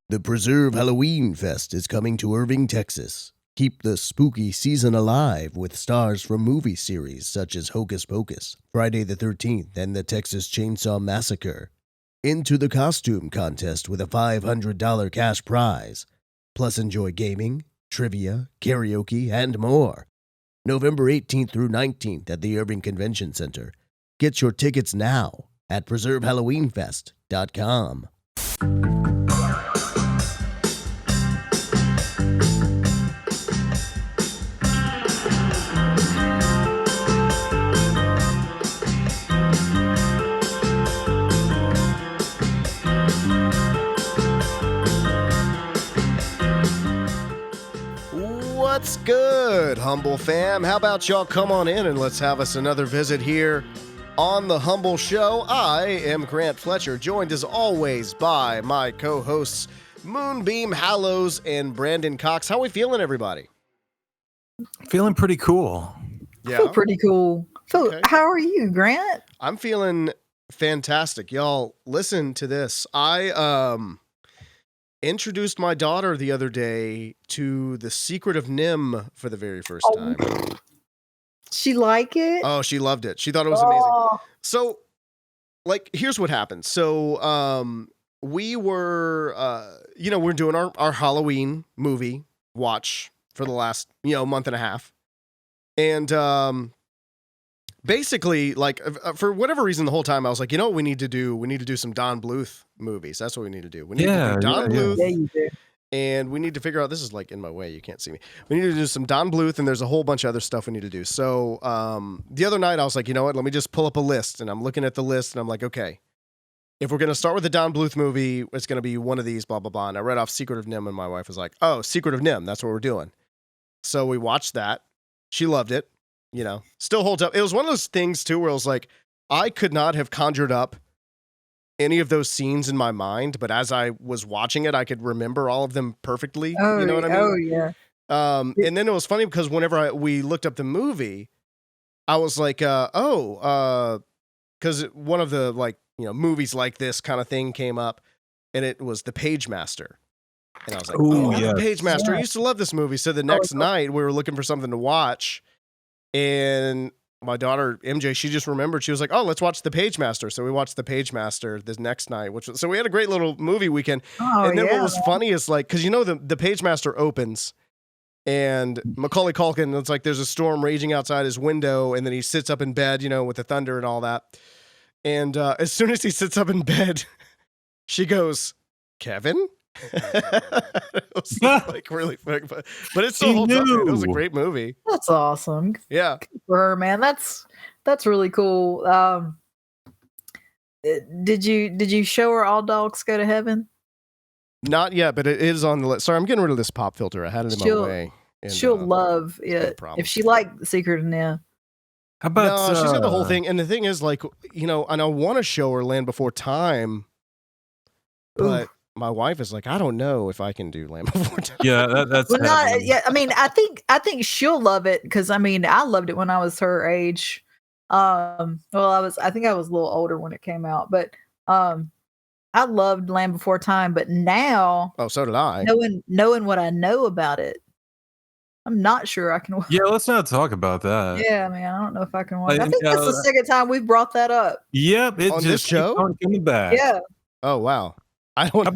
The Preserve Halloween Fest is coming to Irving, Texas. Keep the spooky season alive with stars from movie series such as Hocus Pocus, Friday the 13th, and the Texas Chainsaw Massacre. Into the costume contest with a $500 cash prize. Plus enjoy gaming, trivia, karaoke, and more. November 18th through 19th at the Irving Convention Center. Get your tickets now at preservehalloweenfest.com. What's good, Humble fam? How about y'all come on in and let's have us another visit here on the Humble Show. I am Grant Fletcher, joined as always by my co-hosts Moonbeam, Hallows, and Brandon Cox. How we feeling, everybody? Feeling pretty cool. Yeah, feel pretty cool. Okay. How are you, Grant? I'm feeling fantastic. Y'all, listen to this. I introduced my daughter the other day to The Secret of NIMH for the very first time. She like it? Oh, she loved it. She thought it was amazing. So, like, here's what happened. So, we were, we're doing our Halloween movie watch for the last, month and a half. And, basically, like, for whatever reason, the whole time I was like, you know what we need to do? We need to do some Don Bluth movies. That's what we need to do. We need to do Don Bluth. Yeah, you do. And we need to figure out, this is like in my way, you can't see me. We need to do some Don Bluth, and there's a whole bunch of other stuff we need to do. So the other night I was like, you know what, let me just pull up a list. And I'm looking at the list and I'm like, okay, if we're going to start with the Don Bluth movie, it's going to be one of these, blah, blah, blah. And I read off Secret of NIMH and my wife was like, oh, Secret of NIMH, that's what we're doing. So we watched that. She loved it, still holds up. It was one of those things too, where I was like, I could not have conjured up any of those scenes in my mind, but as I was watching it, I could remember all of them perfectly. Oh, you know what I mean? Oh, yeah. And then it was funny because whenever we looked up the movie, I was like, because one of the movies like this kind of thing came up, and it was The Page Master. And I was like, The Page Master. Yeah. I used to love this movie. So the next night we were looking for something to watch, and my daughter, MJ, she just remembered. She was like, oh, let's watch The Page Master. So we watched The Page Master this next night, so we had a great little movie weekend. And then what was funny is because the Page Master opens and Macaulay Culkin, it's like there's a storm raging outside his window, and then he sits up in bed, with the thunder and all that. And as soon as he sits up in bed, she goes, Kevin? It was like really quick, but it still holds up. It was a great movie. That's awesome. Yeah, good for her, man. That's really cool. Did you show her All Dogs Go to Heaven? Not yet, but it is on the list. Sorry, I'm getting rid of this pop filter. I had it in my way. And, she'll love it if she liked The Secret of NIMH. How about no, she's got the whole thing, and the thing is, and I want to show her Land Before Time, but my wife is like, I don't know if I can do Land Before Time. Yeah, that's not. Yeah, I mean, I think she'll love it because I loved it when I was her age. I think I was a little older when it came out, but I loved Land Before Time. But now, so did I. Knowing what I know about it, I'm not sure I can watch. Yeah, let's not talk about that. Yeah, man, I don't know if I can watch. I think that's the second time we've brought that up. Yep, it on just this show coming back. Yeah. Oh wow. I don't. How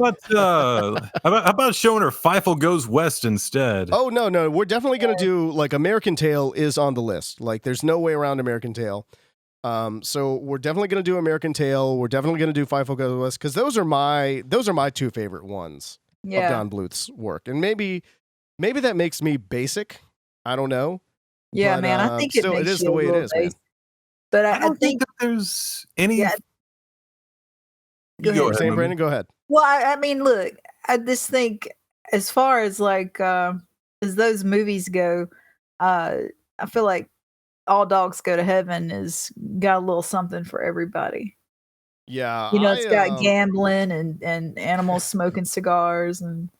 about showing her Fievel Goes West instead? Oh no, we're definitely gonna do American Tail is on the list. There's no way around American Tail. So we're definitely gonna do American Tail. We're definitely gonna do Fievel Goes West because those are my two favorite ones of Don Bluth's work, and maybe that makes me basic. I don't know. Yeah, but, man, I think still, it is the way it is, man. But I don't think that there's any. Yeah. Go ahead, Brandon. Go ahead. Well, I mean, look, I just think as far as as those movies go, I feel like All Dogs Go to Heaven is got a little something for everybody. Yeah, it's got gambling and animals smoking cigars and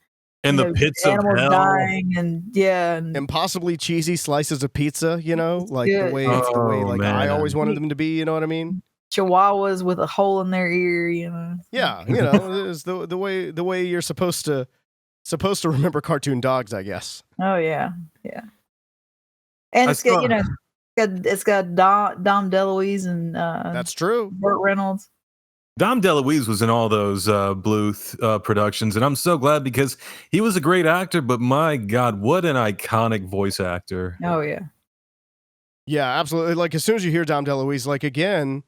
the pits of animals hell. dying and impossibly cheesy slices of pizza. The way I always wanted them to be. You know what I mean? chihuahuas with a hole in their ear, you know. Yeah, it's the way you're supposed to remember cartoon dogs, I guess. Oh yeah. And it's got, it's got Dom DeLuise and That's true. Burt Reynolds. Dom DeLuise was in all those Bluth productions, and I'm so glad because he was a great actor, but my God, what an iconic voice actor. Oh, yeah. Yeah, absolutely. Like, as soon as you hear Dom DeLuise, like, again,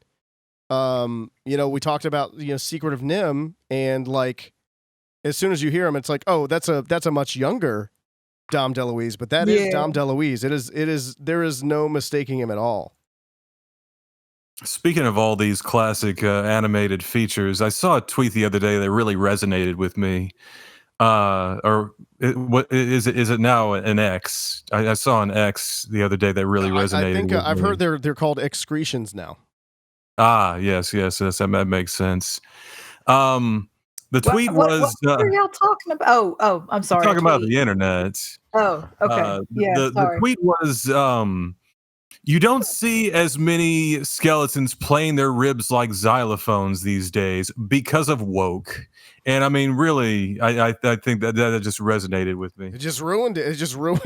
we talked about, Secret of Nim, and, like, as soon as you hear him, it's like, oh, that's a much younger Dom DeLuise, but that is Dom DeLuise. There is no mistaking him at all. Speaking of all these classic animated features, I saw a tweet the other day that really resonated with me. What is it? Is it now an X? I saw an X the other day that really resonated. I think I've heard they're called excretions now. Yes, that makes sense. The tweet was. What are y'all talking about? Oh, I'm sorry. Talking about the internet. Oh, okay. The tweet was. You don't see as many skeletons playing their ribs like xylophones these days because of woke. And I mean, really, I think that just resonated with me. It just ruined it. It just ruined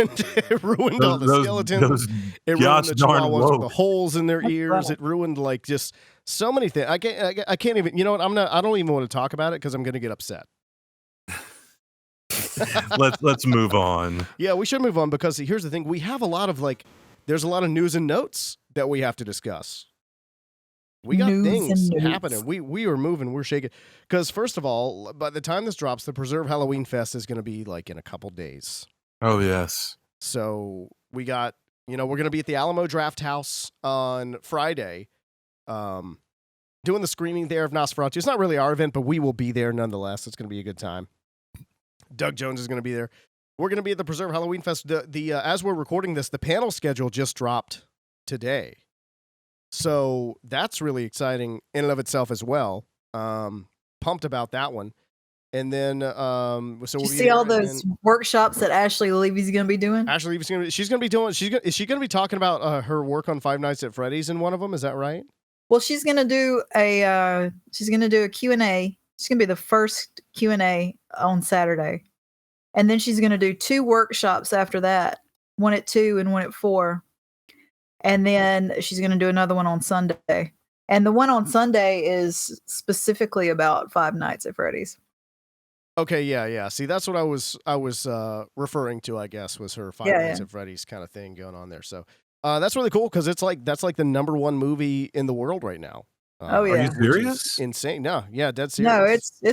all the skeletons. It ruined the chihuahuas with the holes in their ears. It ruined like just so many things. I can't even. You know what? I don't even want to talk about it because I'm going to get upset. Let's move on. Yeah, we should move on because here's the thing: we have a lot of there's a lot of news and notes that we have to discuss. We got things happening. We are moving. We're shaking. Because first of all, by the time this drops, the Preserve Halloween Fest is going to be like in a couple days. Oh, yes. So we got, we're going to be at the Alamo Draft House on Friday, doing the screening there of Nosferatu. It's not really our event, but we will be there nonetheless. It's going to be a good time. Doug Jones is going to be there. We're going to be at the Preserve Halloween Fest. As we're recording this, the panel schedule just dropped today. So that's really exciting in and of itself as well. Pumped about that one. And then, so did you see all those workshops that Ashley Levy's going to be doing? Ashley Levy's is she going to be talking about her work on Five Nights at Freddy's in one of them? Is that right? Well, she's going to do a Q&A. She's going to be the first Q&A on Saturday. And then she's going to do 2 workshops after that, one at 2 and one at 4. And then she's going to do another one on Sunday. And the one on Sunday is specifically about Five Nights at Freddy's. Okay, yeah. See, that's what I was referring to, I guess, was her Five Nights at Freddy's kind of thing going on there. So that's really cool because that's like the #1 movie in the world right now. Oh yeah, are you serious? Insane. No, yeah, dead serious. No,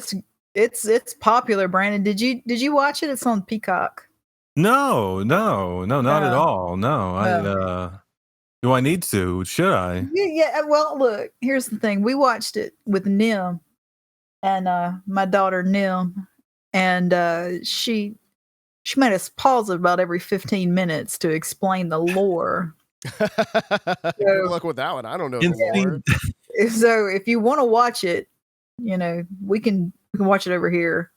it's popular, Brandon. Did you watch it? It's on Peacock. No, not at all. No. Do I need to? Should I? Yeah. Well, look, here's the thing. We watched it with Nim and my daughter Nim, and she made us pause it about every 15 minutes to explain the lore. Good luck with that one. I don't know. So if you want to watch it, we can watch it over here.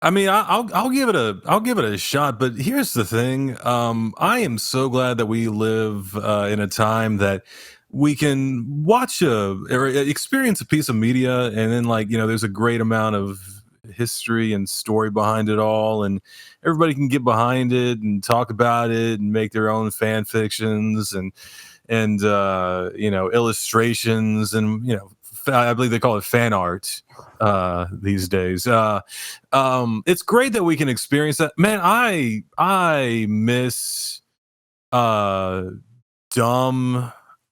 I mean, I'll give it a shot, but here's the thing. I am so glad that we live in a time that we can watch or experience a piece of media, and then there's a great amount of history and story behind it all, and everybody can get behind it and talk about it and make their own fan fictions and illustrations and I believe they call it fan art these days. It's great that we can experience that. Man, I miss dumb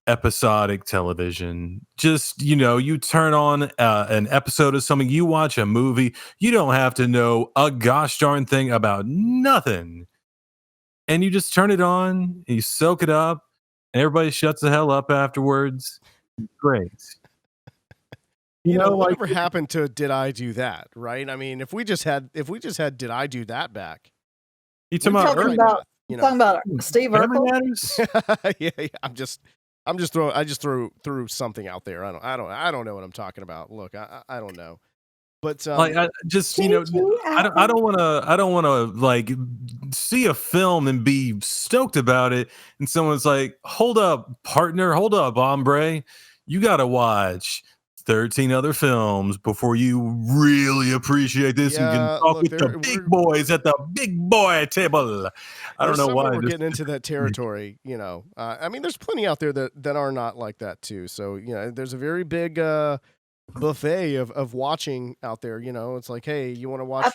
episodic television. Just, you turn on an episode of something, you watch a movie, you don't have to know a gosh darn thing about nothing. And you just turn it on, and you soak it up, and everybody shuts the hell up afterwards. Great. Whatever happened to Did I Do That, right? I mean, if we just had Did I Do That back. You talking about Steve Urkel? Yeah. I just threw something out there. I don't know what I'm talking about. Look, I don't know. But I don't want to see a film and be stoked about it, and someone's like, "Hold up, partner, hold up, hombre. you got to watch 13 other films before you really appreciate this and can talk look, with the big boys at the big boy table. I don't know why we're getting into that territory. I mean, there's plenty out there that are not like that too. So there's a very big buffet of watching out there. It's like, hey, you want to watch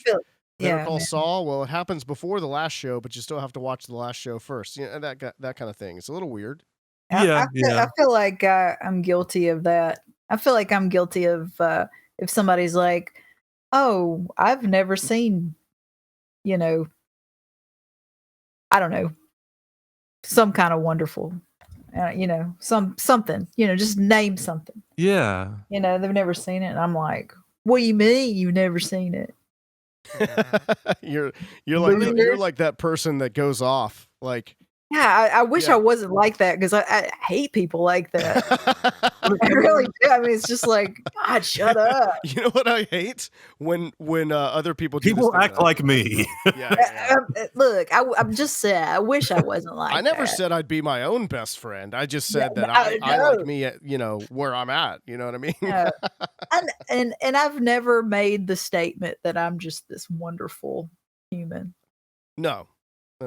Better Call Saul? Well, it happens before the last show, but you still have to watch the last show first. That kind of thing. It's a little weird. I feel like I'm guilty of that. I feel like I'm guilty of if somebody's like, "Oh, I've never seen," I don't know, some kind of wonderful, something, just name something. Yeah. They've never seen it, and I'm like, "What do you mean you've never seen it?" you're like that person that goes off like. Yeah, I wish I wasn't like that because I hate people like that. I really do. I mean, it's just like, God, shut up. You know what I hate? When other people do people act like me. Look, I'm just saying, I wish I wasn't like that. I never said I'd be my own best friend. I just said that I like me at, where I'm at. You know what I mean? And I've never made the statement that I'm just this wonderful human. No.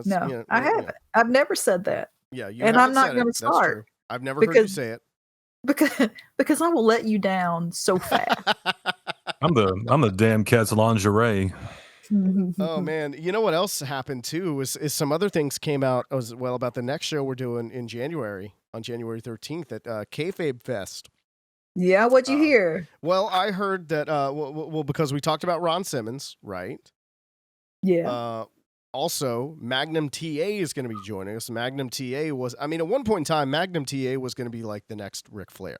No, I haven't. I've never said that. Yeah, and I'm not going to start. I've never heard you say it because I will let you down so fast. I'm the damn cat's lingerie. Oh man, you know what else happened too is some other things came out as well about the next show we're doing in January on January 13th at Kayfabe Fest. Yeah, what'd you hear? Well, I heard that well because we talked about Ron Simmons, right? Yeah. Also, Magnum TA is going to be joining us. Magnum TA was, at one point in time, Magnum TA was going to be like the next Ric Flair.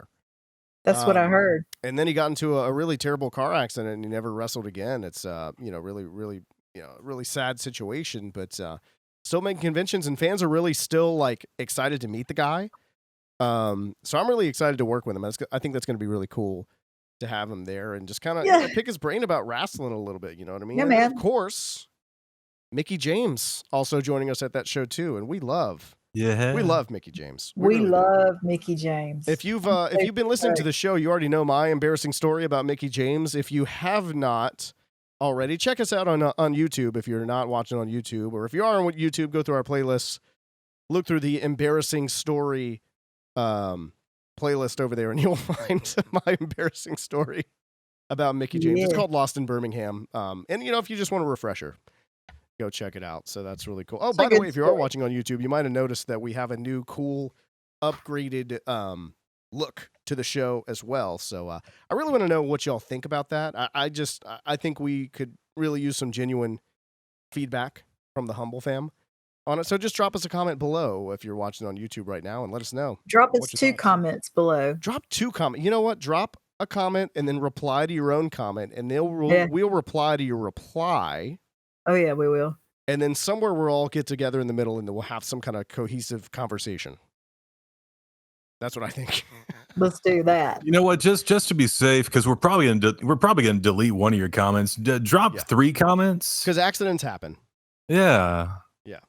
That's what I heard. And then he got into a really terrible car accident and he never wrestled again. It's, really, really, really sad situation, but still making conventions and fans are really still like excited to meet the guy. So I'm really excited to work with him. I think that's going to be really cool to have him there and just kind of pick his brain about wrestling a little bit. You know what I mean? Yeah, and man. of course, Mickie James also joining us at that show too, and we love Mickie James. We really love Mickie James. If you've been listening to the show, you already know my embarrassing story about Mickie James. If you have not already, check us out on YouTube. If you're not watching on YouTube, or if you are on YouTube, go through our playlists, look through the embarrassing story playlist over there, and you'll find my embarrassing story about Mickie James. It's called Lost in Birmingham. And if you just want a refresher, go check it out. So that's really cool. Oh, by the way, if you are watching on YouTube, you might have noticed that we have a new cool upgraded look to the show as well. So I really want to know what y'all think about that. I think we could really use some genuine feedback from the Humble fam on it. So just drop us a comment below if you're watching on YouTube right now and let us know. Drop us 2 comments below. Drop 2 comments. You know what? Drop a comment and then reply to your own comment, and we'll reply to your reply. Oh, yeah, we will. And then somewhere we'll all get together in the middle and then we'll have some kind of cohesive conversation. That's what I think. Let's do that. You know what? Just to be safe, because we're probably gonna delete one of your comments. Drop 3 comments. Because accidents happen. Yeah. Yeah.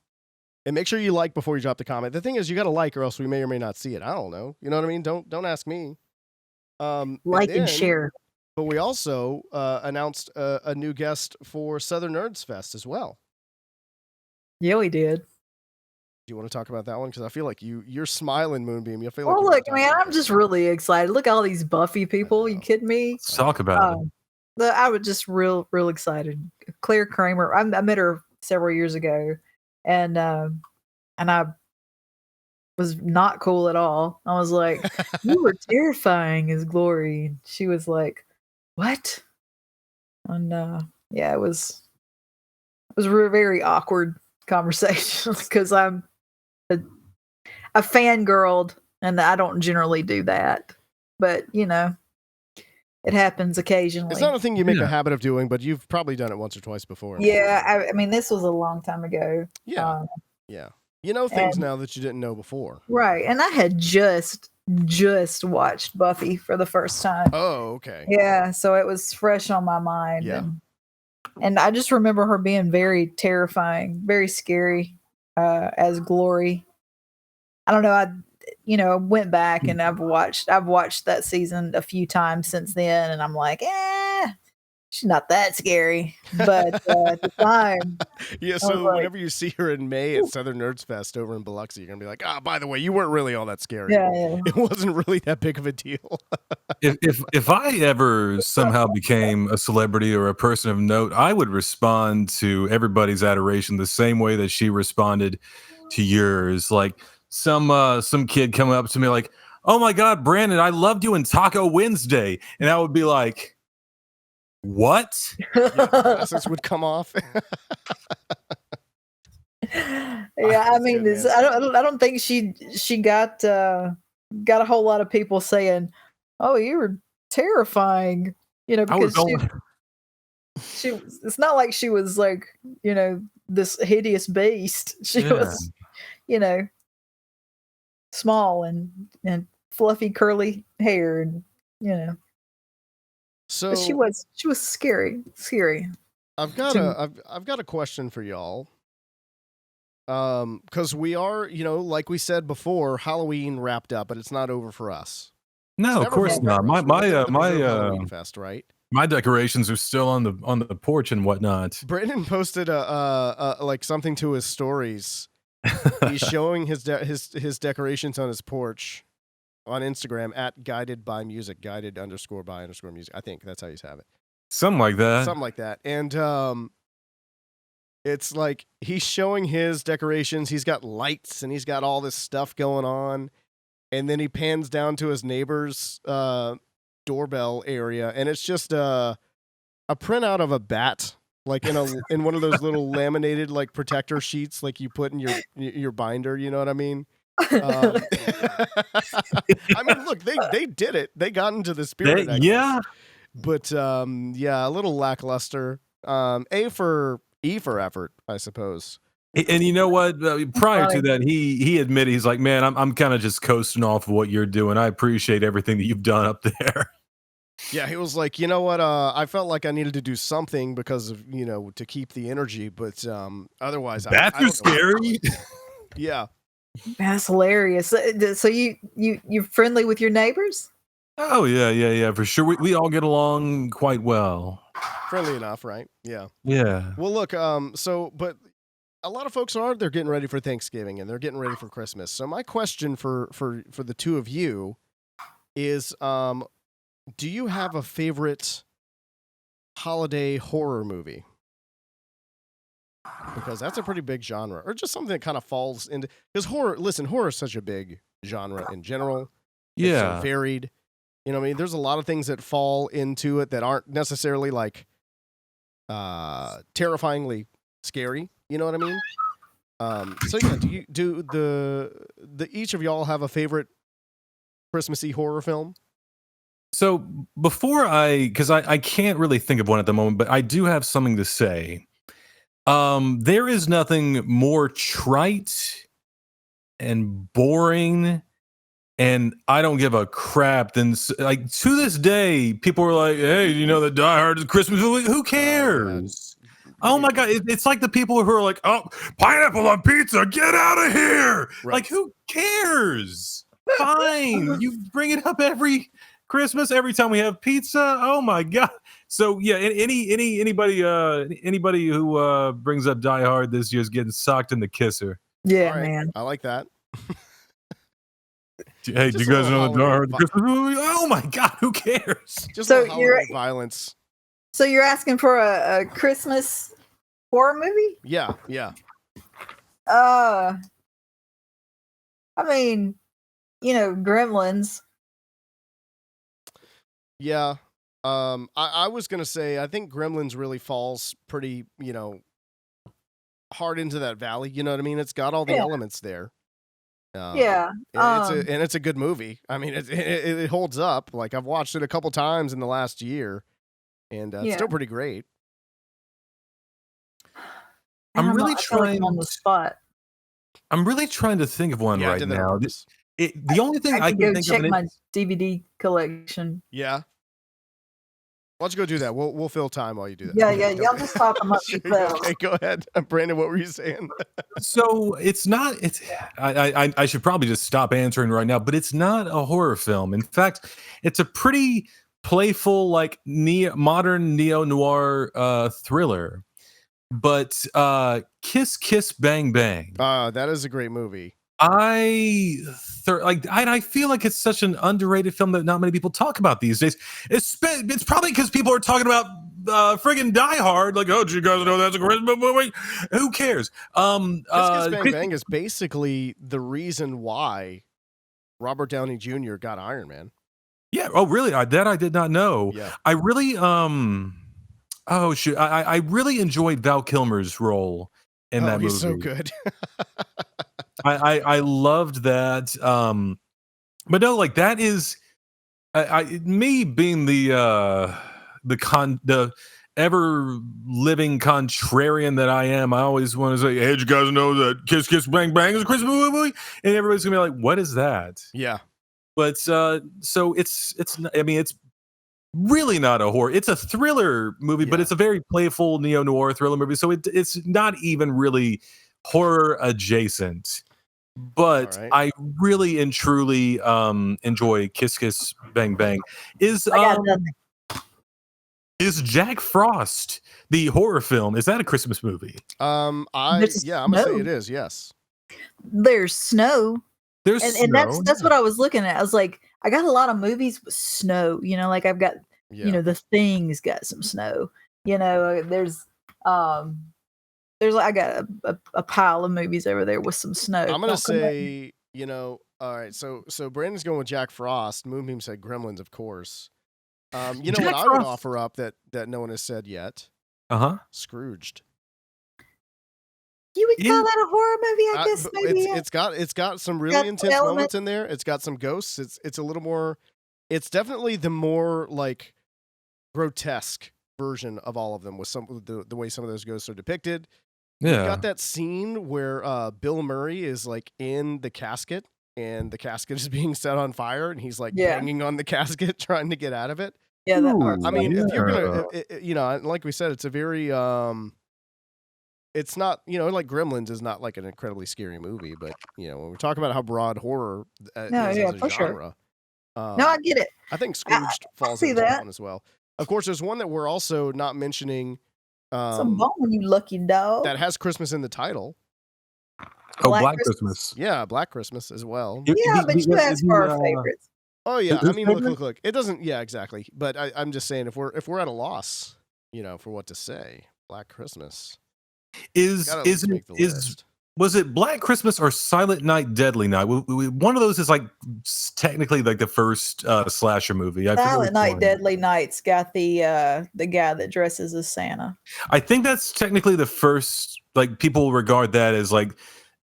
And make sure you like before you drop the comment. The thing is, you got to like, or else we may or may not see it. I don't know. You know what I mean? Don't ask me. Like and share. But we also announced a new guest for Southernerds Fest as well. Yeah, we did. Do you want to talk about that one? Because I feel like you're smiling, Moonbeam. You feel like look, man, I'm just really excited. Look at all these Buffy people. You kidding me? Let's talk about it. I was just real excited. Claire Kramer. I met her several years ago, and I was not cool at all. I was like, "You were terrifying as Glory." And she was like, "What?" And yeah, it was a very awkward conversation because I'm a fangirled, and I don't generally do that, but it happens occasionally. It's not a thing you make a habit of doing, but you've probably done it once or twice before. Yeah, I mean, this was a long time ago. Yeah, yeah. You know things now that you didn't know before. Right, and I had just watched Buffy for the first time. Oh, okay. Yeah, so it was fresh on my mind. Yeah. And I just remember her being very terrifying, very scary as Glory. I don't know. went back and I've watched that season a few times since then, and I'm like, she's not that scary. But at the time, yeah. So whenever you see her in May at Southern Nerds Fest over in Biloxi, you're gonna be like, by the way, you weren't really all that scary. Yeah. It wasn't really that big of a deal. if I ever somehow became a celebrity or a person of note, I would respond to everybody's adoration the same way that she responded to yours. Like some kid coming up to me like, "Oh my God, Brandon, I loved you in Taco Wednesday," and I would be like, "What?" The glasses would come off. Yeah, I mean, I don't think she got a whole lot of people saying, "Oh, you were terrifying," because it's not like she was like, this hideous beast. She was, small and fluffy curly hair, and So but she was scary. I've got a question for y'all. Because we are, like we said before, Halloween wrapped up, but it's not over for us. No, of course not. My Halloween fest, right? My decorations are still on the porch and whatnot. Brandon posted like something to his stories. He's showing his decorations on his porch on Instagram at guided by music, guided_by_music. I think that's how you have it. Something like that. And it's like he's showing his decorations. He's got lights and he's got all this stuff going on. And then he pans down to his neighbor's doorbell area, and it's just a printout of a bat, like in one of those little laminated like protector sheets, like you put in your binder. You know what I mean? I mean, look, they did it. They got into the spirit. Yeah. But a little lackluster. E for effort, I suppose. And you know what? Prior to that, he admitted, he's like, "Man, I'm kind of just coasting off of what you're doing. I appreciate everything that you've done up there." Yeah, he was like, "You know what? I felt like I needed to do something because of to keep the energy, but otherwise, that's too scary." Yeah, that's hilarious. So you're friendly with your neighbors? Oh yeah, for sure. We all get along quite well. Friendly enough, right? Yeah. Yeah. Well, look, but a lot of folks they're getting ready for Thanksgiving and they're getting ready for Christmas. So my question for the two of you is, do you have a favorite holiday horror movie? Because that's a pretty big genre, or just something that kind of falls into, because horror is such a big genre in general. Yeah. It's so varied. I mean, there's a lot of things that fall into it that aren't necessarily like terrifyingly scary. You know what I mean? So yeah, do the each of y'all have a favorite Christmassy horror film? So before because I can't really think of one at the moment, but I do have something to say. There is nothing more trite and boring, and I don't give a crap than, like, to this day, people are like, "Hey, the Die Hard Christmas movie?" Who cares? Oh my God. It's like the people who are like, "Oh, pineapple on pizza, get out of here." Right. Like, who cares? Fine. You bring it up every Christmas, every time we have pizza. Oh my God. So yeah, anybody who brings up Die Hard this year is getting socked in the kisser. Yeah, right, man. I like that. Hey, do you guys know the Die Hard Christmas movie? Oh my God, who cares? Just so you're violence. So you're asking for a Christmas horror movie? Yeah. I mean, Gremlins. Yeah. I was gonna say I think Gremlins really falls pretty, hard into that valley. You know what I mean? It's got all the elements there. Yeah. It's a good movie. I mean, it holds up. Like, I've watched it a couple times in the last year, and it's still pretty great. I'm really trying on the spot. I'm really trying to think of one right now. The only thing I can think check of my DVD collection. Yeah. Why don't you go do that? We'll fill time while you do that. Yeah. Y'all just talk amongst yourselves. Okay, go ahead, Brandon. What were you saying? So it's not. It's. I should probably just stop answering right now. But it's not a horror film. In fact, it's a pretty playful, like modern neo noir thriller. But Kiss Kiss Bang Bang. That is a great movie. I feel like it's such an underrated film that not many people talk about these days. It's probably because people are talking about friggin' Die Hard. Like, oh, do you guys know that's a Christmas movie? Who cares? Kiss Kiss Bang Bang is basically the reason why Robert Downey Jr. got Iron Man. Yeah. Oh, really? That I did not know. Yeah. I really Oh shoot! I really enjoyed Val Kilmer's role in that movie. He's so good. I loved that. But no, like that is me being the ever living contrarian that I am. I always want to say, "Hey, did you guys know that Kiss Kiss Bang Bang is a Christmas movie?" And everybody's gonna be like, "What is that?" Yeah. But so it's. I mean, it's really not a horror. It's a thriller movie, but it's a very playful neo noir thriller movie. So it's not even really horror adjacent. But I really and truly enjoy Kiss Kiss Bang Bang. Is Jack Frost the horror film? Is that a Christmas movie? I'm gonna say it is. Yes. There's snow. There's and snow. that's what I was looking at. I was like, I got a lot of movies with snow. You know, like I've got The Thing's got some snow. You know, there's I got a pile of movies over there with some snow. I'm gonna say, all right. So Brandon's going with Jack Frost. Moonbeam said Gremlins, of course. You know what I would offer up that no one has said yet? Scrooged. You would call that a horror movie? I guess maybe it's got some really intense moments in there. It's got some ghosts. It's a little more. It's definitely the more like grotesque version of all of them with some the way some of those ghosts are depicted. Yeah, you've got that scene where Bill Murray is like in the casket and the casket is being set on fire and he's like banging on the casket trying to get out of it. Yeah, that part. I mean, if you're gonna, like we said, it's a very it's not, like Gremlins is not like an incredibly scary movie, but when we're talking about how broad horror is as a genre, sure. No, I get it. I think Scrooged falls into that one as well. Of course, there's one that we're also not mentioning. Some bone, you lucky dog. That has Christmas in the title. Black Christmas. Yeah, Black Christmas as well. Yeah, but you asked for our favorites. Oh yeah, I mean, look. It doesn't. Yeah, exactly. But I'm just saying, if we're at a loss, for what to say, Black Christmas was it Black Christmas or Silent Night, Deadly Night? One of those is like technically like the first slasher movie. Silent Night, Deadly Night's got the guy that dresses as Santa. I think that's technically the first. Like people regard that as like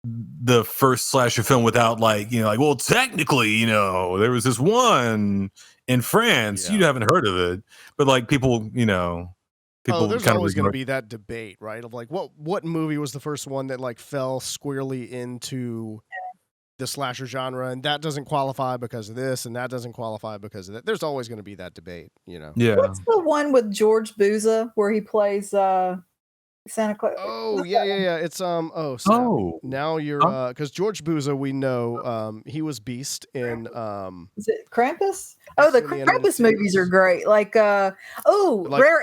the first slasher film without like well technically there was this one in France. You haven't heard of it, but like people there's always going to be that debate, right? Of like, what movie was the first one that like fell squarely into the slasher genre, and that doesn't qualify because of this, and that doesn't qualify because of that. There's always going to be that debate, Yeah. What's the one with George Buza where he plays Santa Claus? Oh yeah. It's now you're because George Buza, we know he was Beast in is it Krampus? Oh, the Krampus movies are great. Like Rare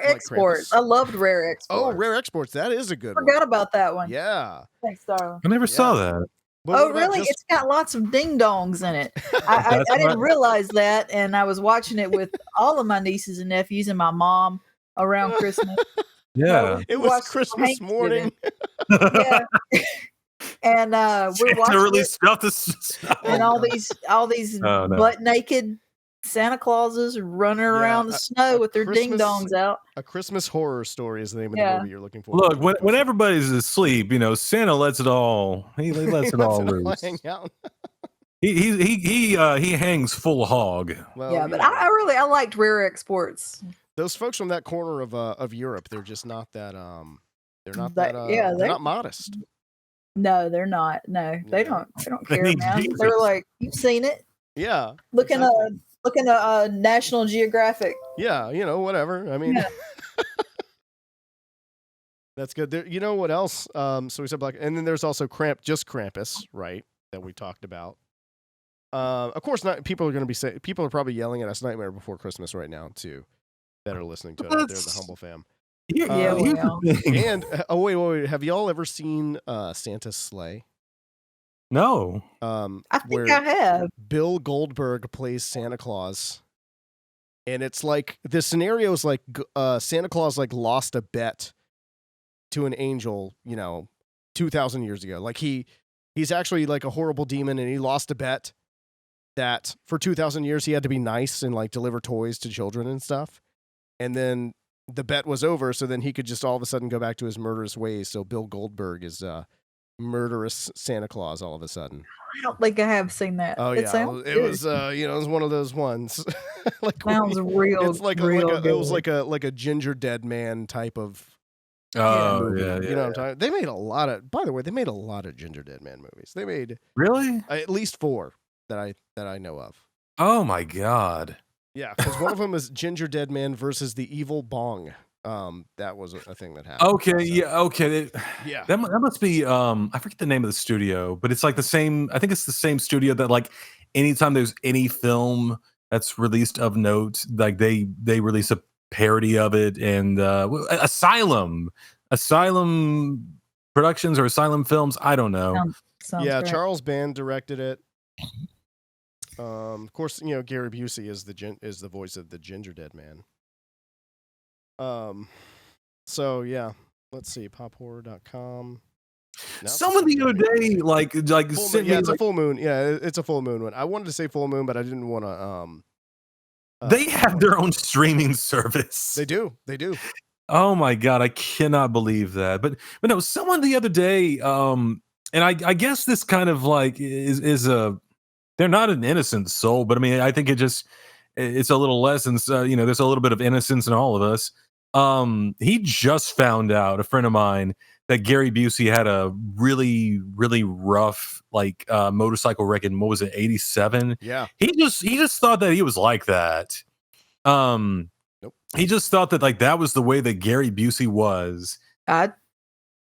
Exports. I loved Rare Exports. Oh, Rare Exports. That is a good one. Forgot about that one. Yeah. Thanks, darling. I never saw that. But really? It's got lots of ding dongs in it. I didn't realize that, and I was watching it with all of my nieces and nephews and my mom around Christmas. Yeah, it was Christmas morning. Yeah. And we're watching and all these butt naked Santa Clauses running around the snow with their ding dongs out. A Christmas Horror Story is the name of the movie you're looking for. Look, when everybody's asleep, Santa lets it all. He lets it all loose. He hangs full hog. Well, but I liked Rare Exports. Those folks from that corner of Europe, they're just not that they're not modest. No, they're not. No, they don't care, man. They're like, you've seen it. Yeah. Looking looking at National Geographic. Yeah, whatever. I mean, Yeah. that's good. There, you know what else? So we said Black, and then there's also Krampus, right? That we talked about. Of course, not. People are probably yelling at us Nightmare Before Christmas right now too, that are listening to it out there, the Humble Fam. Here's the thing. And wait, have y'all ever seen Santa's Sleigh? No. I think I have. Bill Goldberg plays Santa Claus, and it's like the scenario is like Santa Claus like lost a bet to an angel, 2,000 years ago. Like he's actually like a horrible demon, and he lost a bet that for 2,000 years he had to be nice and like deliver toys to children and stuff. And then the bet was over, so then he could just all of a sudden go back to his murderous ways. So Bill Goldberg is murderous Santa Claus all of a sudden. I don't think I have seen that. Oh, it yeah. sounds It was it was one of those ones. Like sounds real. It's like real it was like a Gingerdead Man type of movie. Yeah. You know what I'm talking? They made a lot of. By the way, they made a lot of Gingerdead Man movies. They made really at least 4 that I know of. Oh my god. Yeah, because one of them is Gingerdead Man versus the Evil Bong. That was a thing that happened. Okay, yeah, okay. Yeah. That must be I forget the name of the studio, but it's like the same. I think it's the same studio that like anytime there's any film that's released of note, like they release a parody of it. And Asylum Productions or Asylum Films, I don't know. Sounds yeah, great. Charles Band directed it. Of course, Gary Busey is the voice of the Gingerdead Man. So yeah, let's see, pophorror.com. Someone the other day, like sent me, it's a full moon. Yeah, it's a full moon one. I wanted to say full moon, but I didn't want to. They have their own streaming service. They do. Oh my god, I cannot believe that. But no, someone the other day, and I guess this kind of like is a. They're not an innocent soul, but I mean, I think it's a little lessons. There's a little bit of innocence in all of us. He just found out, a friend of mine, that Gary Busey had a really, really rough motorcycle wreck in, what was it, 87? Yeah. He just thought that he was like that. Nope. He just thought that like that was the way that Gary Busey was.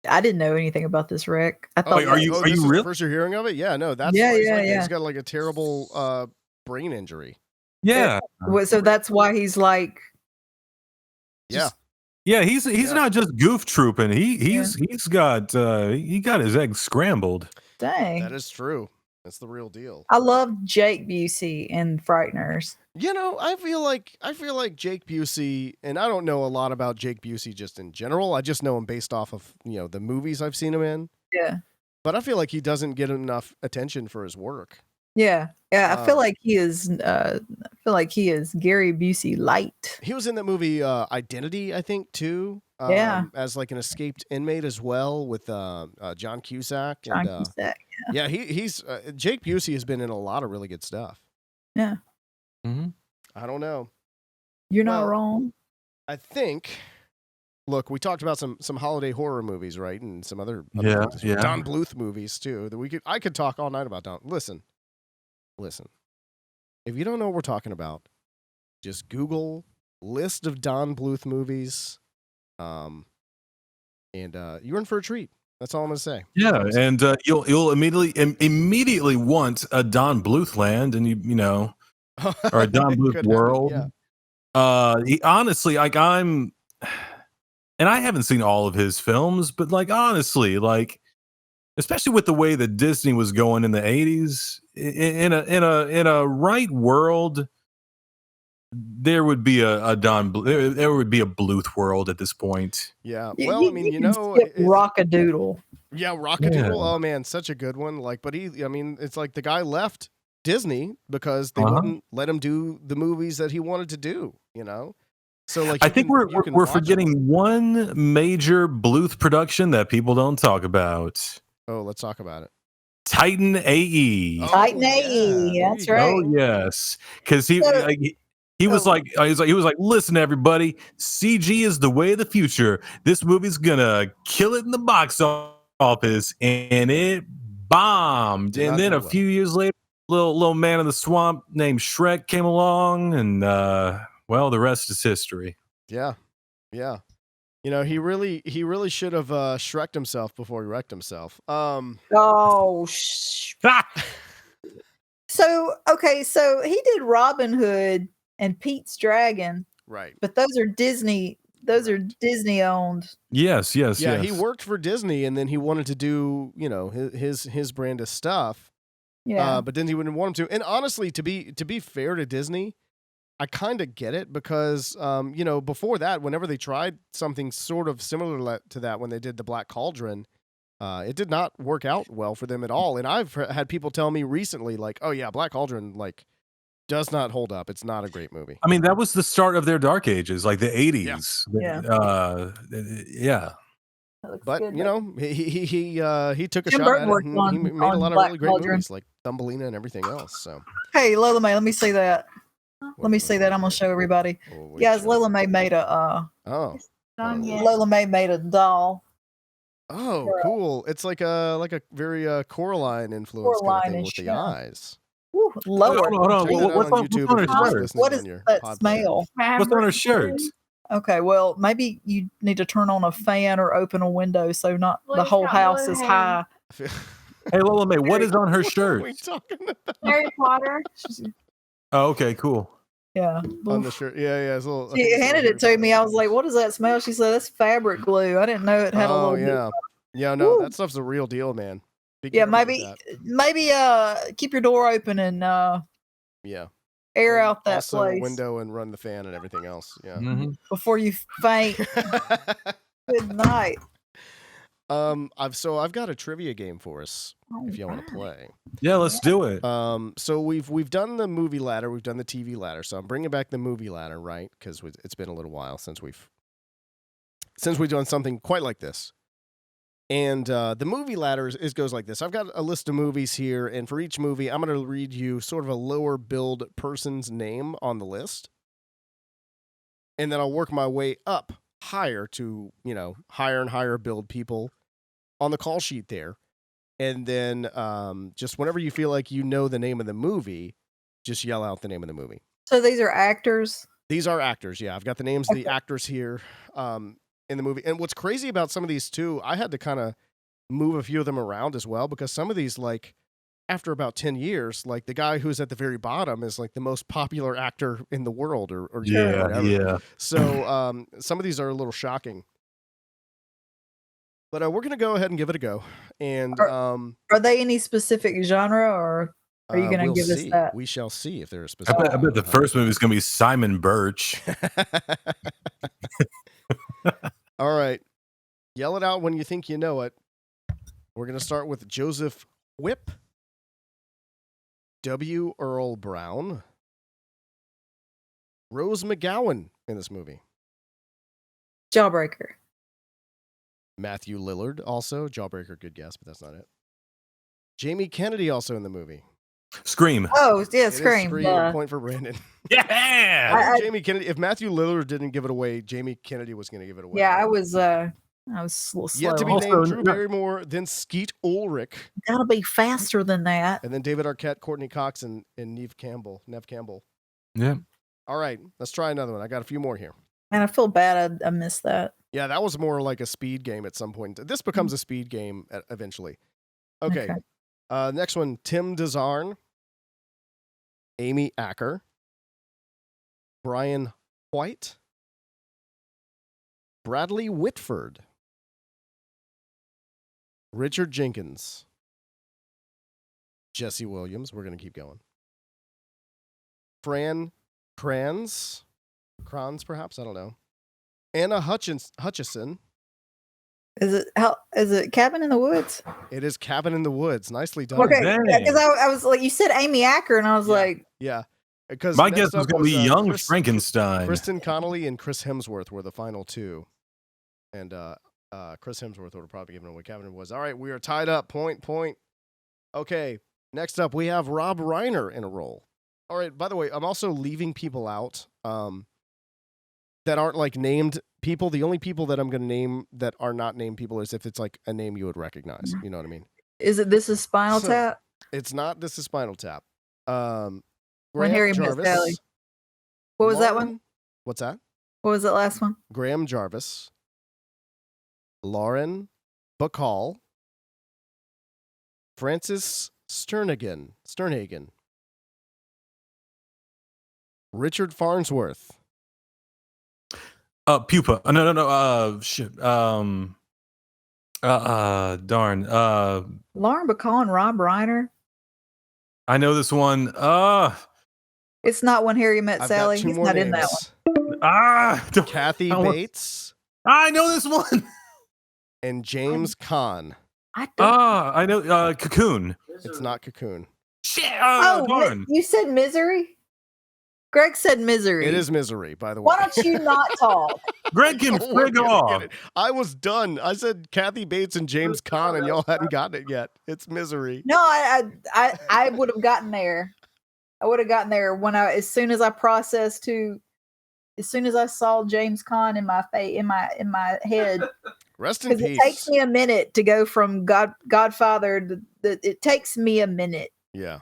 I didn't know anything about this wreck. I thought, are you really? First you're hearing of it? Yeah, no, that's yeah. He's got like a terrible brain injury. Yeah. So that's why he's like. Yeah, he's not just goof trooping. He's got his eggs scrambled. Dang. That is true. That's the real deal. I love Jake Busey in Frighteners. I feel like Jake Busey, and I don't know a lot about Jake Busey just in general. I just know him based off of, the movies I've seen him in. Yeah. But I feel like he doesn't get enough attention for his work. Yeah. I feel like he is Gary Busey light. He was in that movie Identity, I think, too. As like an escaped inmate as well with John Cusack. Cusack. Yeah, he's Jake Busey has been in a lot of really good stuff. Yeah. Mm-hmm. I don't know. You're not wrong. I think. Look, we talked about some holiday horror movies, right, and some other Don Bluth movies too. That I could talk all night about. Listen. If you don't know what we're talking about, just Google list of Don Bluth movies, and you're in for a treat. That's all I'm gonna say. Yeah, and you'll immediately want a Don Bluth land, and or a Don Bluth world. He honestly, like and I haven't seen all of his films, but like honestly, like especially with the way that Disney was going in the 80s, in a right world, there would be a there would be a Bluth world at this point. Yeah. Well, I mean, Rockadoodle. Yeah, Rockadoodle. Yeah. Oh man, such a good one. Like, but it's like the guy left Disney because they wouldn't let him do the movies that he wanted to do, So like I think we're forgetting one major Bluth production that people don't talk about. Oh, let's talk about it. Titan AE. Titan AE. That's right. Oh yes, because he was like, listen, everybody, CG is the way of the future. This movie's gonna kill it in the box office, and it bombed. And then a few years later, little man in the swamp named Shrek came along, and well, the rest is history. Yeah. Yeah. You know, he really should have Shrek'd himself before he wrecked himself. Oh, so he did Robin Hood and Pete's Dragon, right. but those are Disney. Those are Disney owned. Yes. Yeah, he worked for Disney, and then he wanted to do, you know, his brand of stuff. Yeah. But then he wouldn't want him to. And honestly, to be fair to Disney, I kind of get it because, you know, before that, whenever they tried something sort of similar to that, when they did the Black Cauldron, it did not work out well for them at all. And I've had people tell me recently, like, "Oh yeah, Black Cauldron, like, does not hold up. It's not a great movie." I mean, that was the start of their dark ages, like the 80s. Yeah. But good, you know, he took a Jim shot Burton at it, worked and on- he made a on lot of Black really great Cauldron. movies like Thumbelina and everything else. So Hey, Lola May, let me see that. Let me see that. I'm gonna show everybody. Guys, Lola May made a Lola May made a doll. Oh, cool! It's like a very Coraline influence kind of thing with the eyes. Ooh, lower. Hold on. Check that out What's on on YouTube her if you're just shirt? listening What on is your that pod smell? What's on her shirt? Okay, well, maybe you need to turn on a fan or open a window so not the whole house is high. player. Hey, Lola May, what is on her What are we shirt? talking about? Harry Potter. Oh, okay, cool. Yeah. On the shirt? Yeah. It's a little, I think She it's a handed little it to Harry me. I was like, "What does that smell?" She said, "That's fabric glue." I didn't know it had a Oh little. yeah. No, Woo. that stuff's the real deal, man. Be Yeah, careful with maybe that. keep your door open and Yeah. air And out that also place window and run the fan and everything else. Yeah. before you faint. Good night. I've got a trivia game for us if y'all want to play. Yeah, let's do it. So we've done the movie ladder, we've done the TV ladder. So I'm bringing back the movie ladder, right? Because it's been a little while since we've done something quite like this. And the movie ladder goes like this. I've got a list of movies here, and for each movie, I'm going to read you sort of a lower build person's name on the list, and then I'll work my way up higher to, you know, higher and higher build people on the call sheet there. And then just whenever you feel like you know the name of the movie, just yell out the name of the movie. So these are actors? These are actors, yeah. I've got the names of the actors here in the movie. And what's crazy about some of these, too, I had to kind of move a few of them around as well, because some of these, like, after about 10 years, like, the guy who's at the very bottom is, like, the most popular actor in the world or whatever. Yeah. So some of these are a little shocking. But we're going to go ahead and give it a go. And Are they any specific genre, or are you going to we'll give see. us that? We shall see if they're a I specific. bet the first movie is going to be Simon Birch. All right. Yell it out when you think you know it. We're going to start with Joseph Whipp, W. Earl Brown, Rose McGowan in this movie, Jawbreaker. Matthew Lillard also. Jawbreaker, good guess, but that's not it. Jamie Kennedy also in the movie. Scream. Oh, yeah, It is Scream. Scream. Yeah. Point for Brandon. Yeah. I think Jamie Kennedy. If Matthew Lillard didn't give it away, Jamie Kennedy was going to give it away. Yeah, I was a little slow. Yet to be Also, named Drew Barrymore, then Skeet Ulrich, Gotta be faster than that. and then David Arquette, Courtney Cox, and Neve Campbell. Yeah. All right, let's try another one. I got a few more here. And I feel bad I missed that. Yeah, that was more like a speed game at some point. This becomes a speed game eventually. Okay. Next one, Tim DeZarn, Amy Acker, Brian White, Bradley Whitford, Richard Jenkins, Jesse Williams. We're going to keep going. Fran Kranz, perhaps, I don't know. Anna Hutchison. Is it Cabin in the Woods? It is Cabin in the Woods. Nicely done. Okay, dang. because I was like, you said Amy Acker, and I was like, Yeah. Because My guess was going to be Young Frankenstein. Kristen Connolly and Chris Hemsworth were the final two. And Chris Hemsworth would have probably given away Cabin in the Woods. All right, we are tied up. Point. Okay, next up, we have Rob Reiner in a role. All right, by the way, I'm also leaving people out that aren't like named people. The only people that I'm going to name that are not named people is if it's like a name you would recognize. You know what I mean? This is Spinal Tap? It's not This Is Spinal Tap. When Graham Harry Met Sally. Jarvis. What was that one? Lauren- What's that? What was that last one? Graham Jarvis. Lauren Bacall. Francis Sternhagen. Richard Farnsworth. Pupa. No. Shit. Darn. Lauren Bacall and Rob Reiner. I know this one. It's not When Harry Met I've Sally. got two He's more not names. in that one. Kathy I want- Bates I know this one. and James Caan. I don't. I know. Cocoon. It's not Cocoon. Shit. Darn. You said Misery? Greg said Misery. It is Misery, by the way. Why don't you not talk? Greg can frig off. I was done. I said Kathy Bates and James Caan, and y'all hadn't gotten it yet. It's Misery. No, I would have gotten there. I would have gotten there as soon as I saw James Caan in my head. Rest in peace. It takes me a minute to go from Godfather. It takes me a minute. Yeah.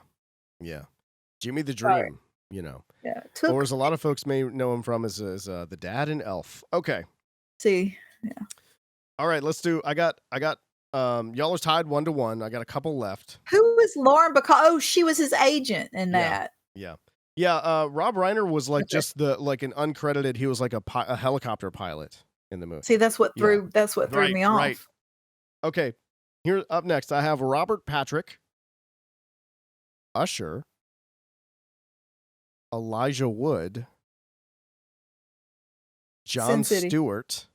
Jimmy the Dream. Sorry. You know. Yeah. Or as a lot of folks may know him from as the dad in Elf. Okay. See. Yeah. All right. Let's do. I got. Y'all are tied 1-1. I got a couple left. Who was Lauren Bacall? Oh, she was his agent in that. Yeah. Rob Reiner was like just an uncredited. He was like a helicopter pilot in the movie. See, that's what threw me off. Right. Okay. Here up next, I have Robert Patrick, Usher, Elijah Wood, John Sin City. Stewart,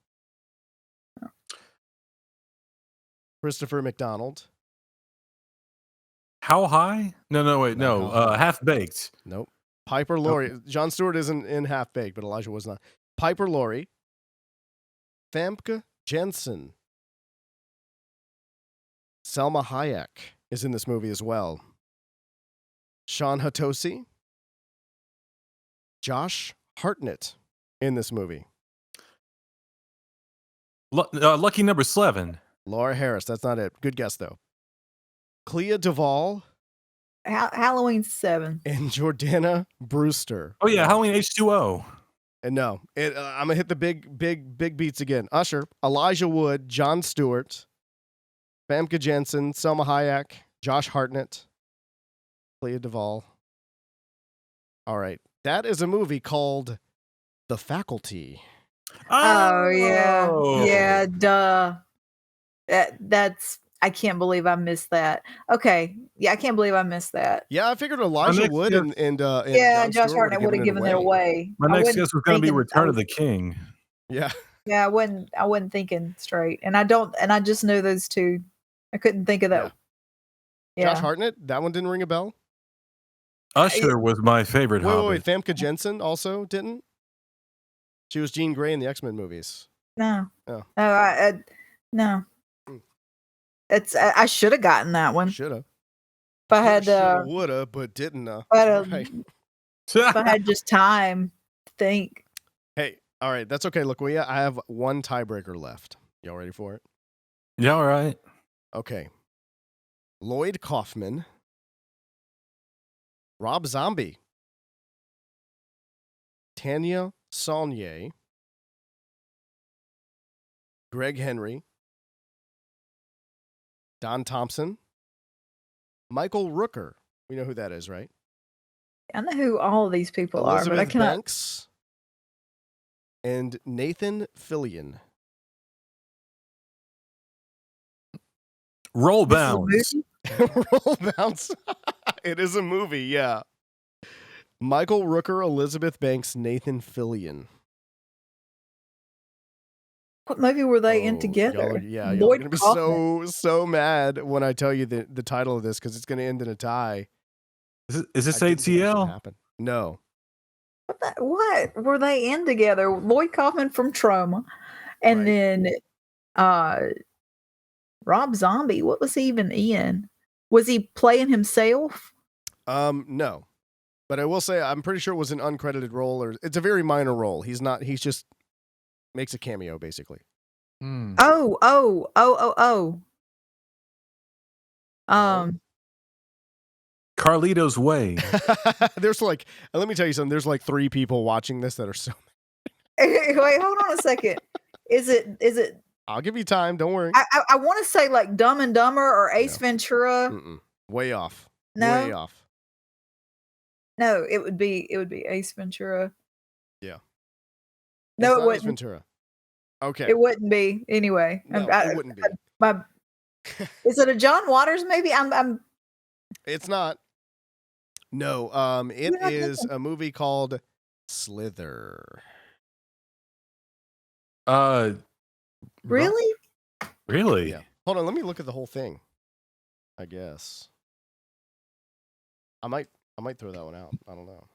Christopher McDonald. How high? No, wait, no. Half Baked. Nope. Piper Laurie. John Stewart isn't in Half Baked, but Elijah was not. Piper Laurie, Famke Janssen, Selma Hayek is in this movie as well. Sean Hatosi, Josh Hartnett in this movie. Lucky number 7. Laura Harris. That's not it. Good guess though. Clea Duvall Halloween 7. and Jordana Brewster. Oh yeah, Halloween H2O. And no, I'm gonna hit the big beats again. Usher, Elijah Wood, John Stewart, Famke Janssen, Selma Hayek, Josh Hartnett, Clea Duvall. All right, that is a movie called The Faculty. Oh yeah, duh. That's. I can't believe I missed that. Okay, yeah, I can't believe I missed that. Yeah, I figured Elijah Wood and Josh Hartnett would have given it away. My next guess was going to be Return of the King. Yeah. Yeah, I wasn't thinking straight, and I just knew those two. I couldn't think of that. Yeah. Josh Hartnett, that one didn't ring a bell. Usher was my favorite. Wait, Famke Janssen also didn't. She was Jean Grey in the X-Men movies. No. Oh. No. I should have gotten that one. Should have. If I had woulda, but didn't. If I had just time to think. Hey, all right, that's okay. Look, I have one tiebreaker left. Y'all ready for it? Yeah, all right. Okay. Lloyd Kaufman, Rob Zombie, Tanya Saulnier, Greg Henry, Don Thompson, Michael Rooker. We know who that is, right? I know who all of these people are, but I cannot. Banks and Nathan Fillion. Roll Bounce. Roll Bounce. It is a movie, yeah. Michael Rooker, Elizabeth Banks, Nathan Fillion. What movie were they in together? Y'all are going to be so mad when I tell you the title of this because it's going to end in a tie. Is this ATL? No. What were they in together? Lloyd Kaufman from Trauma, and then Rob Zombie. What was he even in? Was he playing himself? No, but I will say I'm pretty sure it was an uncredited role, or it's a very minor role. He's not. He's just makes a cameo basically. Oh. Carlito's Way. There's like, let me tell you something. There's like 3 people watching this that are so. Wait, hold on a second. Is it? I'll give you time. Don't worry. I want to say like Dumb and Dumber or Ace Ventura. Mm-mm. Way off. No. Way off. No, it would be Ace Ventura. Yeah. No, It's it not wouldn't. Ace Ventura. Okay. It wouldn't be anyway. No, it wouldn't be. Is it a John Waters? Maybe I'm. It's not. No. It is a movie called Slither. Really? Really? Yeah. Hold on. Let me look at the whole thing. I guess. I might throw that one out. I don't know.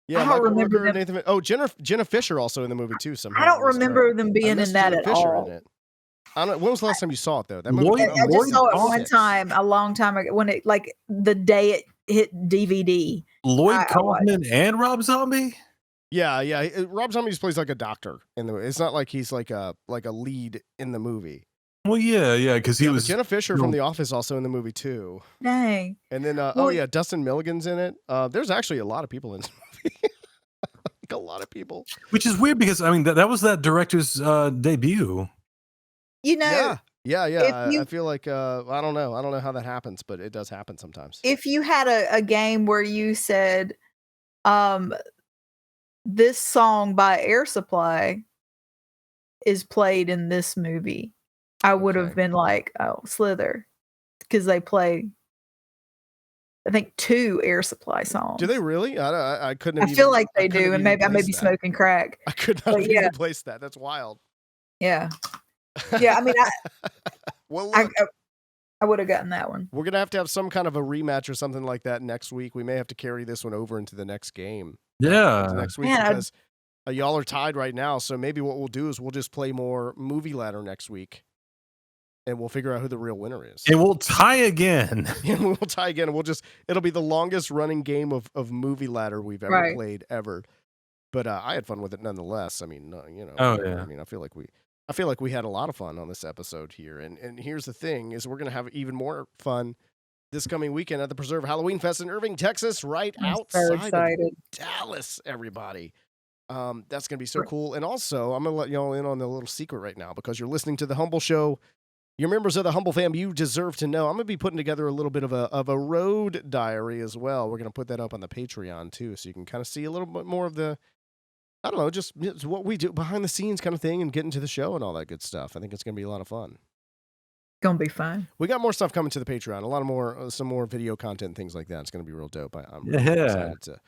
Yeah, I don't Michael remember Rooker, them. Nathan. Oh, Jenna Fisher also in the movie too. Somehow I don't remember them being in that at all. In it. I don't know. When was the last time you saw it though? That movie. Lloyd- I just saw it one 6. time, a long time ago, when it like the day it hit DVD. Lloyd Kaufman and Rob Zombie? Yeah. Rob Zombie plays like a doctor in the movie. It's not like he's like a lead in the movie. Well, yeah, because he was Jenna Fisher from The Office also in the movie too. Dang. And then Dustin Milligan's in it. There's actually a lot of people in this movie. Like a lot of people. Which is weird because I mean that was that director's debut. You know, Yeah. If I feel like I don't know how that happens, but it does happen sometimes. if you had a game where you said, this song by Air Supply is played in this movie, I would have been like, oh, Slither, because they play, I think, 2 Air Supply songs. Do they really? I couldn't. I feel like they do, and maybe I may be smoking crack. I could not have even placed that. That's wild. Yeah. I mean, well, I would have gotten that one. We're gonna have to have some kind of a rematch or something like that next week. We may have to carry this one over into the next game. Yeah, next week because y'all are tied right now. So maybe what we'll do is we'll just play more Movie Ladder next week, and we'll figure out who the real winner is. And we'll tie again. And it'll be the longest running game of Movie Ladder we've ever played ever. But I had fun with it nonetheless. I mean, I mean, I feel like we had a lot of fun on this episode here. And here's the thing is we're going to have even more fun this coming weekend at the Preserve Halloween Fest in Irving, Texas, right outside of Dallas, everybody. That's going to be so cool. And also, I'm going to let y'all in on a little secret right now because you're listening to The Humble Show. You're members of the Humble fam. You deserve to know. I'm going to be putting together a little bit of a road diary as well. We're going to put that up on the Patreon too, so you can kind of see a little bit more of the, I don't know, just what we do behind the scenes kind of thing and get into the show and all that good stuff. I think it's going to be a lot of fun. Gonna be fun. We got more stuff coming to the Patreon. A lot of more, some more video content and things like that. It's going to be real dope. I'm really excited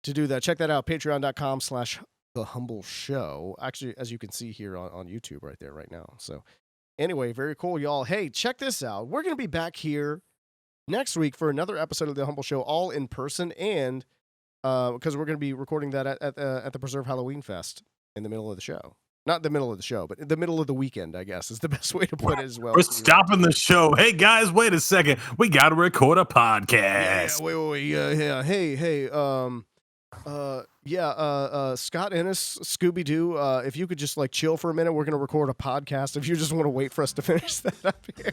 to do that. Check that out. Patreon.com/thehumbleshow. Actually, as you can see here on YouTube right there right now. So anyway, very cool, y'all. Hey, check this out. We're going to be back here next week for another episode of The Humble Show, all in person, and because we're going to be recording that at the Preserve Halloween Fest in the middle of the show. Not the middle of the show, but the middle of the weekend, I guess, is the best way to put it as well. We're stopping the show. Hey, guys, wait a second. We got to record a podcast. Yeah, hey, Scott Ennis, Scooby-Doo, if you could just like chill for a minute, we're going to record a podcast if you just want to wait for us to finish that up here.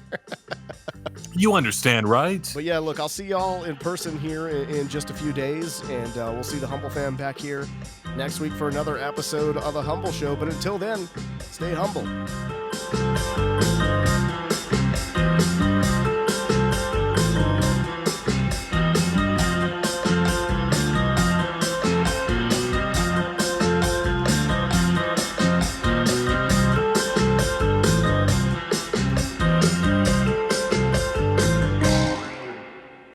You understand, right? But yeah, look, I'll see y'all in person here in just a few days, and we'll see the Humble fam back here next week for another episode of The Humble Show. But until then, stay humble.